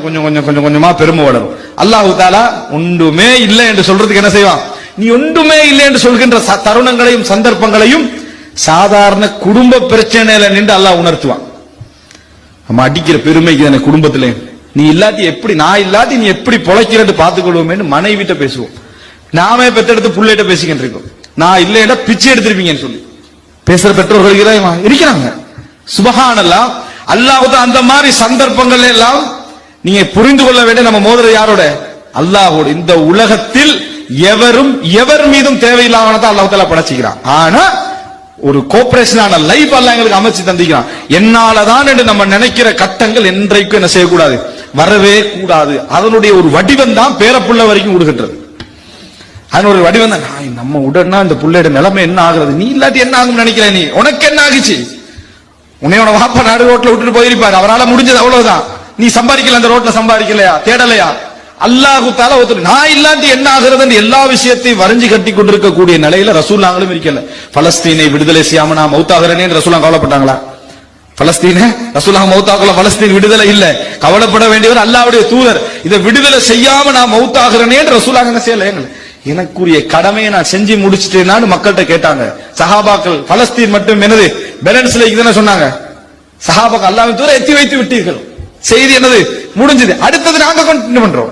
கொஞ்சம் கொஞ்சம் கொஞ்சம் கொஞ்சமா பெருமை வளரும். அல்லாஹ் தஆலா ஒன்றுமே இல்லை என்று சொல்றதுக்கு என்ன செய்வான்? நீ ஒன்றுமே இல்லை என்று சொல்கின்ற தருணங்களையும் சந்தர்ப்பங்களையும் சாதாரண குடும்ப பிரச்சனையில நின்று அல்லாஹ் உணர்த்துவான். நம்ம அடிக்கிற பெருமைக்கு தானே குடும்பத்திலே, நீ இல்லாட்டி எப்படி, நான் இல்லாட்டி நீ எப்படி பொழைக்கிறன்னு பார்த்துக்கொள்வோமேன்னு மனைவிட்ட பேசுவோம். நாமே பெத்தெடுத்து புள்ளைகிட்ட பேசிக்கிட்டு இருக்கோம். நான் இல்லைன்னா பிச்சை எடுத்திருப்பீங்கன்னு சொல்லி பேசுற பெற்றோர்கள் இருக்கிறாங்க. சுபஹானல்லாஹ். அல்லாஹ் அந்த மாதிரி சந்தர்ப்பங்கள் எல்லாம் நீங்க புரிந்து கொள்ள வேண்டிய, நம்ம மோதுறது யாரோட? அல்லாஹோட. இந்த உலகத்தில் எவரும் எவர் மீதும் தேவையில்லாமதான் அல்லாஹ் தஆலா படைச்சிக்கிறான். ஆனா ஒரு கோஆபரேஷனான லைஃப் அல்லாஹ் எங்களுக்கு அமைச்சு தந்திக்கிறான். என்னாலதான் என்று நம்ம நினைக்கிற கட்டங்கள் என்றைக்கும் என்ன செய்யக்கூடாது, வரவே கூடாது. அதனுடைய ஒரு வடிவம் தான் பேரப்புள்ள வரைக்கும் விடுகின்றது. அதனோட வடிவம் தான் நம்ம உடனே இந்த புள்ளையோட நிலைமை என்ன ஆகுறது, நீ இல்லாட்டி என்ன ஆகும் நினைக்கிற, நீ உனக்கு என்ன ஆகிச்சு, உன்னையோட வாப்பா நாடு ரோட்ல விட்டுட்டு போயிருப்பாரு, அவரால் முடிஞ்சது அவ்வளவுதான். நீ சம்பாதிக்கல, அந்த ரோட்ல சம்பாதிக்கலையா, தேடலையா? அல்லாஹு தஆலா ஒருத்தர் நான் இல்லாட்டி என்ன ஆகுறது எல்லா விஷயத்தையும் வரைஞ்சு கட்டி கொண்டிருக்கக்கூடிய நிலையில ரசூலுல்லாஹ்களும் இருக்கல. பலஸ்தீனை விடுதலை செய்யாம நான் மௌத்தாகிறேன்னு ரசூலுல்லாஹ் கவலைப்பட்டாங்களா? பலஸ்தீனை ரசூலுல்லாஹ் மௌத்தாகல, பலஸ்தீன் விடுதலை இல்ல, கவலைப்பட வேண்டியவர் அல்லாஹ்வுடைய தூதர். இதை விடுதலை செய்யாம நான் மௌத்தாகிறேன்னு ரசூலுல்லாஹ் என்ன செய்யல, எனக்குரிய கடமையை நான் செஞ்சு முடிச்சிட்டேன்னு மக்கள்கிட்ட கேட்டாங்க. சஹாபாக்கள் பலஸ்தீன் மட்டும் என்னது பேலன்ஸ்ல இதுன்னு சொன்னாங்க. சஹாபாக்கள் அல்லாஹ்வின் தூதரை எத்தி வைத்து விட்டீர்கள், செய்தி என்னது முடிஞ்சது, அடுத்தது நாங்க கண்டினியூ பண்றோம்.